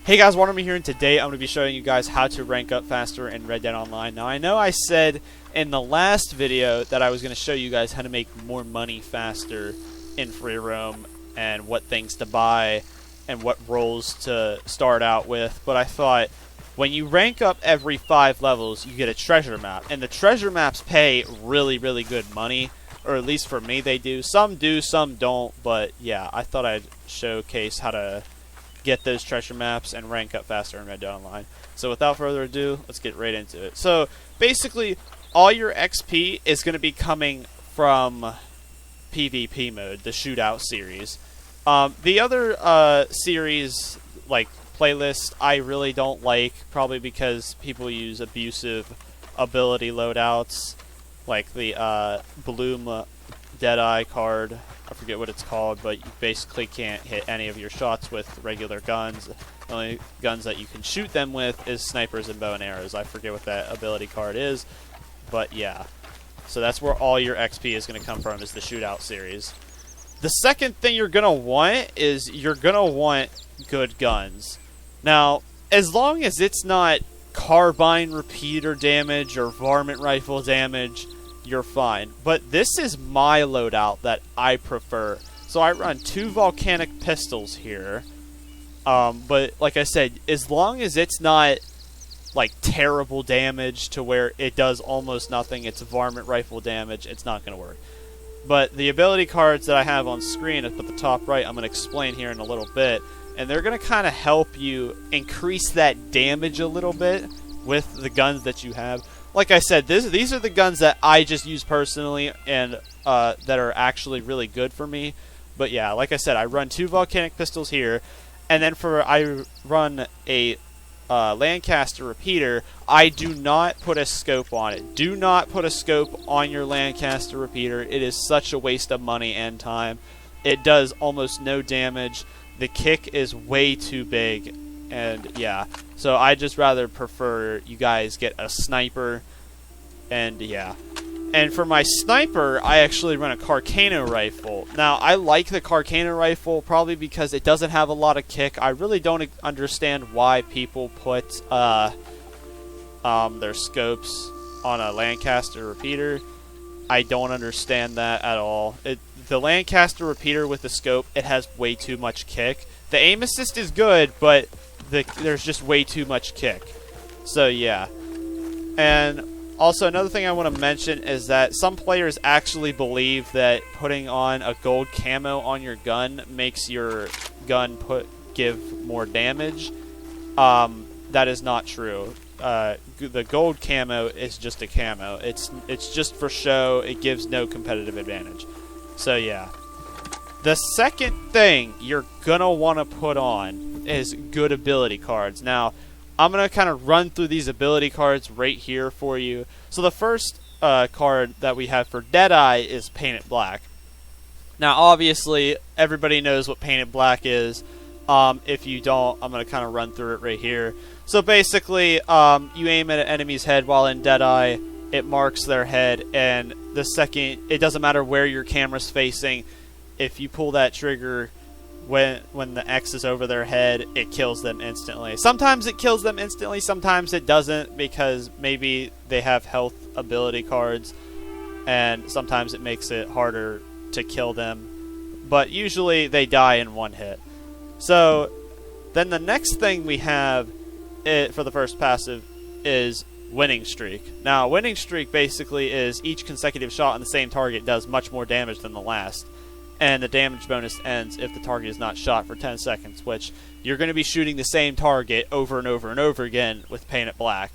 Hey guys, Waterman here, and today I'm going to be showing you guys how to rank up faster in Red Dead Online. Now, I know I said in the last video that I was going to show you guys how to make more money faster in free roam and what things to buy and what roles to start out with, but I thought when you rank up every 5 levels, you get a treasure map, and the treasure maps pay really, really good money, or at least for me they do. Some do, some don't, but yeah, I thought I'd showcase how to get those treasure maps and rank up faster in Red Dead Online. So without further ado, let's get right into it. So basically, all your XP is going to be coming from PvP mode, the shootout series. The other series, like playlist, I really don't like, probably because people use abusive ability loadouts, like the Bloom Deadeye card. I forget what it's called, but you basically can't hit any of your shots with regular guns. The only guns that you can shoot them with is snipers and bow and arrows. I forget what that ability card is, but yeah. So that's where all your XP is going to come from, is the shootout series. The second thing you're going to want is you're going to want good guns. Now, as long as it's not carbine repeater damage or varmint rifle damage, you're fine. But this is my loadout that I prefer. So I run 2 volcanic pistols here. But like I said, as long as it's not like terrible damage to where it does almost nothing, it's varmint rifle damage, it's not going to work. But the ability cards that I have on screen up at the top right, I'm going to explain here in a little bit. And they're going to kind of help you increase that damage a little bit with the guns that you have. Like I said, these are the guns that I just use personally and that are actually really good for me. But yeah, like I said, I run 2 volcanic pistols here, and then I run a Lancaster repeater. I do not put a scope on it. Do not put a scope on your Lancaster repeater. It is such a waste of money and time. It does almost no damage. The kick is way too big, and yeah. So I just rather prefer you guys get a sniper, and yeah. And for my sniper, I actually run a Carcano rifle. Now, I like the Carcano rifle probably because it doesn't have a lot of kick. I really don't understand why people put their scopes on a Lancaster repeater. I don't understand that at all. The Lancaster repeater with the scope, it has way too much kick. The aim assist is good, but there's just way too much kick. So yeah. And also another thing I want to mention is that some players actually believe that putting on a gold camo on your gun makes your gun give more damage. That is not true. The gold camo is just a camo. It's just for show. It gives no competitive advantage. So yeah. The second thing you're gonna want to put on is good ability cards. Now, I'm going to kind of run through these ability cards right here for you. So the first card that we have for Deadeye is Painted Black. Now, obviously, everybody knows what Painted Black is. If you don't, I'm going to kind of run through it right here. So basically, you aim at an enemy's head while in Deadeye, it marks their head, and the second, it doesn't matter where your camera's facing, if you pull that trigger when the X is over their head, it kills them instantly. Sometimes it kills them instantly, sometimes it doesn't, because maybe they have health ability cards, and sometimes it makes it harder to kill them. But usually they die in one hit. So then the next thing we have for the first passive is Winning Streak. Now, Winning Streak basically is each consecutive shot on the same target does much more damage than the last. And the damage bonus ends if the target is not shot for 10 seconds, which you're going to be shooting the same target over and over and over again with Painted Black.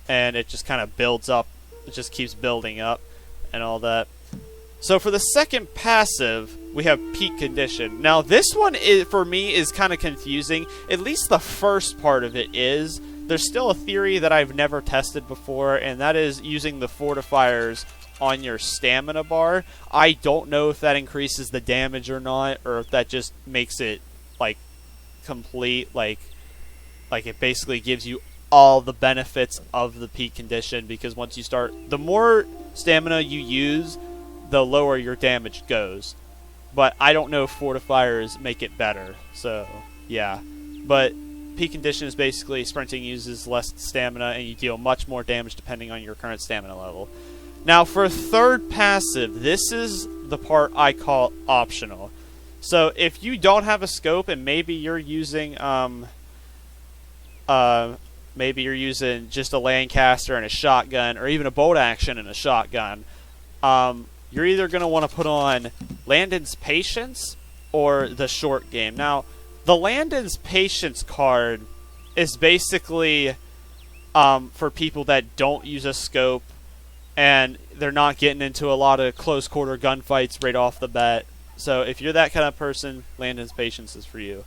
And it just kind of builds up. It just keeps building up and all that. So for the second passive, we have Peak Condition. Now this one, for me, is kind of confusing. At least the first part of it is. There's still a theory that I've never tested before, and that is using the fortifiers on your stamina bar. I don't know if that increases the damage or not, or if that just makes it like complete, like it basically gives you all the benefits of the peak condition, because once you start, the more stamina you use, the lower your damage goes. But I don't know if fortifiers make it better, so yeah. But peak condition is basically sprinting uses less stamina, and you deal much more damage depending on your current stamina level. Now, for third passive, this is the part I call optional. So, if you don't have a scope, and maybe you're using, just a Lancaster and a shotgun, or even a bolt action and a shotgun, you're either going to want to put on Landon's Patience or the short game. Now, the Landon's Patience card is basically for people that don't use a scope and they're not getting into a lot of close quarter gunfights right off the bat. So if you're that kind of person, Landon's Patience is for you.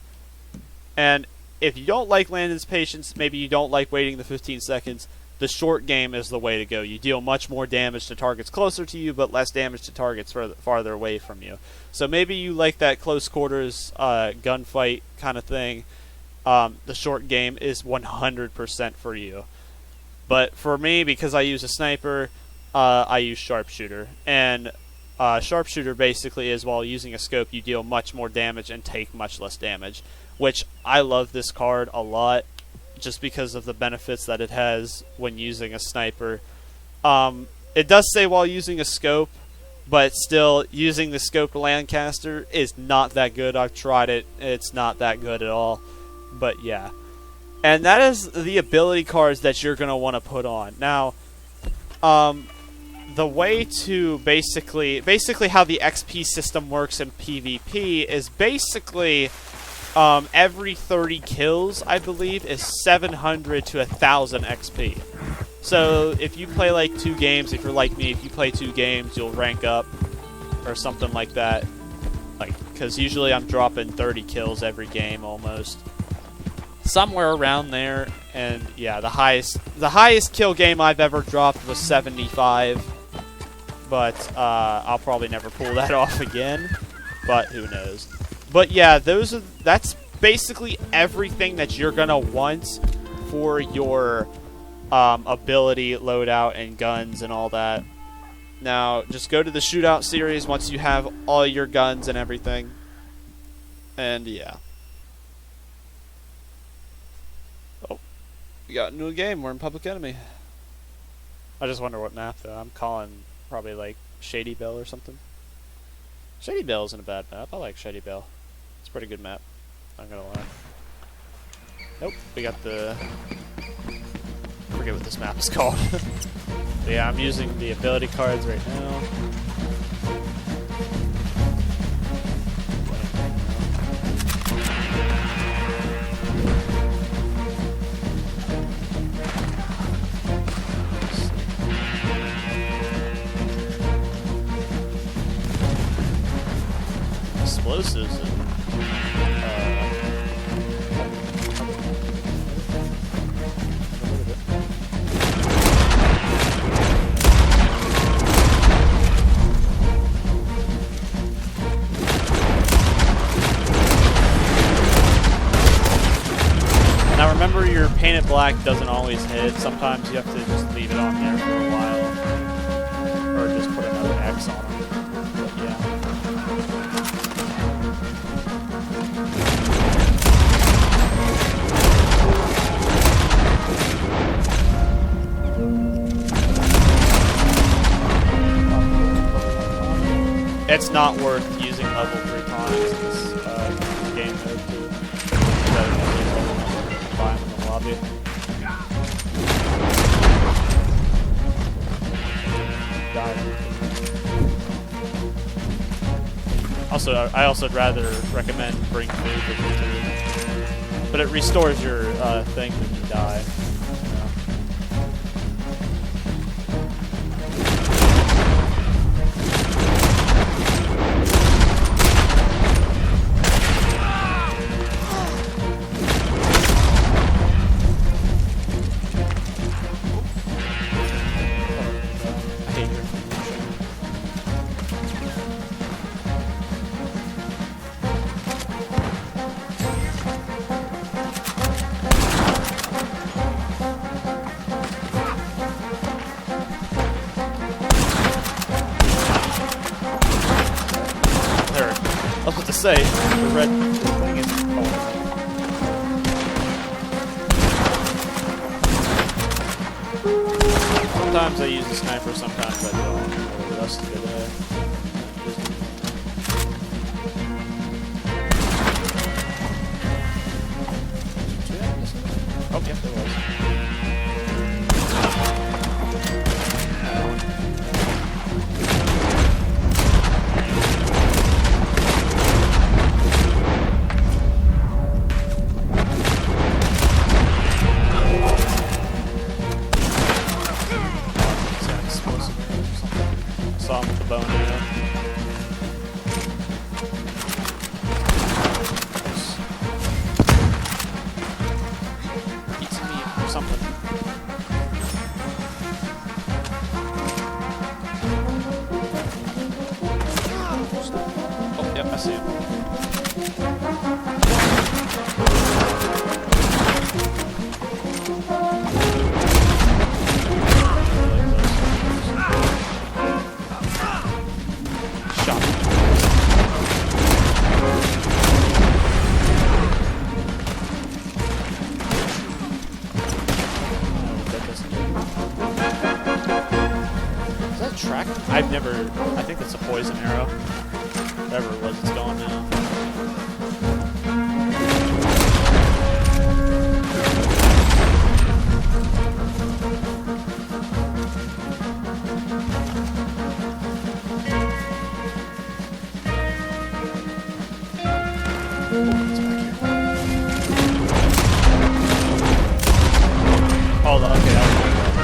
And if you don't like Landon's Patience, maybe you don't like waiting the 15 seconds, the short game is the way to go. You deal much more damage to targets closer to you, but less damage to targets farther away from you. So maybe you like that close quarters gunfight kind of thing. The short game is 100% for you. But for me, because I use a sniper, I use Sharpshooter. And Sharpshooter basically is, while using a scope, you deal much more damage and take much less damage. Which, I love this card a lot, just because of the benefits that it has when using a sniper. It does say while using a scope, but still, using the scoped Lancaster is not that good. I've tried it. It's not that good at all. But yeah. And that is the ability cards that you're going to want to put on. Now, the way to basically how the XP system works in PvP is basically every 30 kills, I believe, is 700 to 1,000 XP. So if you play like 2 games, if you're like me, if you play 2 games, you'll rank up or something like that. Like, because usually I'm dropping 30 kills every game almost. Somewhere around there. And yeah, the highest kill game I've ever dropped was 75. But I'll probably never pull that off again. But who knows. But yeah, that's basically everything that you're gonna want for your ability, loadout, and guns and all that. Now, just go to the shootout series once you have all your guns and everything. And yeah. Oh, we got a new game. We're in Public Enemy. I just wonder what map though. I'm calling probably like Shady Belle or something. Shady Belle isn't a bad map. I like Shady Belle. It's a pretty good map. Not gonna lie. Nope, we got the... I forget what this map is called. But yeah, I'm using the ability cards right now. Explosives and now remember, your painted black doesn't always hit. Sometimes you have to just leave it on there for a while, or just put another X on them. But yeah. It's not worth using level 3 times in this game mode to buy them in the lobby. Also, I also would rather recommend bring food with you, but it restores your thing when you die. I was about to say, the red thing is... sometimes I use a sniper, sometimes I don't. Or the rest of the day. Oh, yep, there was. Saw him with the bone arrow. Eat some meat or something. Oh, yep, I see him. Track? I've never. I think it's a poison arrow. Whatever it was, it's gone now. It's back here. Oh, okay, that was my fault.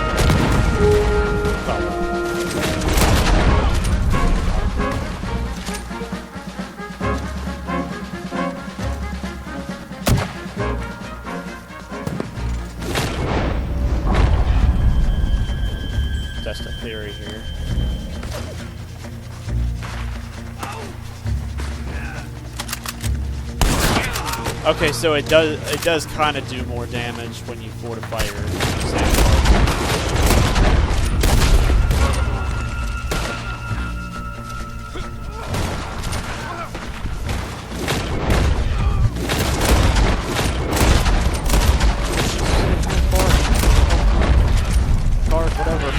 Test a theory here. Okay, so it does kind of do more damage when you fortify your sandbar. Whatever.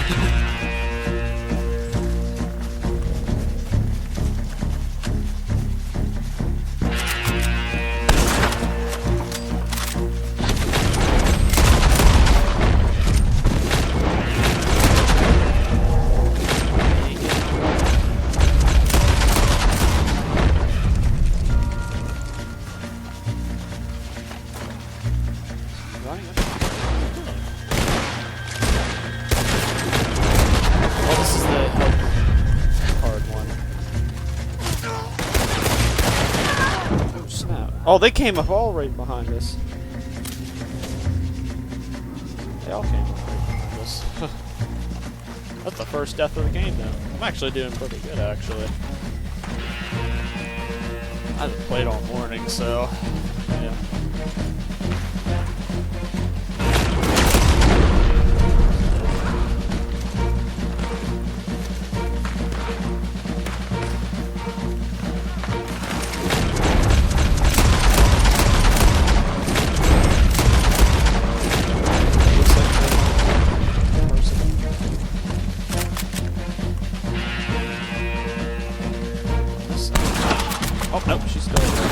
Oh, they came up all right behind us. They all came up right behind us. That's the first death of the game, though. I'm actually doing pretty good, actually. I haven't played all morning, so yeah. Oh, nope, she's still there.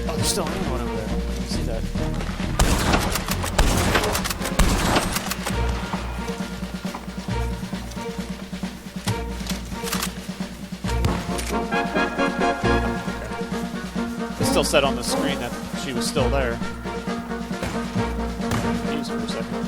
Oh, there's still another one over there. See that? Okay. It still said on the screen that she was still there. Confused for a second.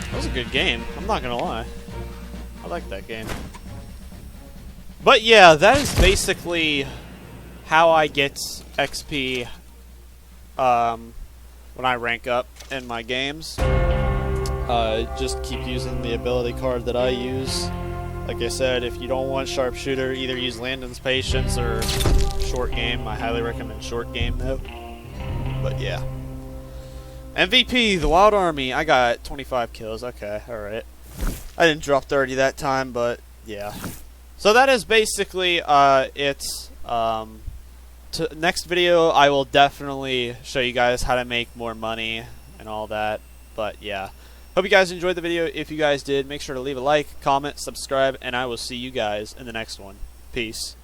That was a good game, I'm not gonna lie. I like that game. But yeah, that is basically how I get XP when I rank up in my games. Just keep using the ability card that I use, Like I said, if you don't want sharpshooter, either use Landon's Patience or short game. I highly recommend short game though. But yeah. MVP, the Wild Army. I got 25 kills. Okay, alright. I didn't drop 30 that time, but yeah. So that is basically it. Next video, I will definitely show you guys how to make more money and all that. But yeah. Hope you guys enjoyed the video. If you guys did, make sure to leave a like, comment, subscribe, and I will see you guys in the next one. Peace.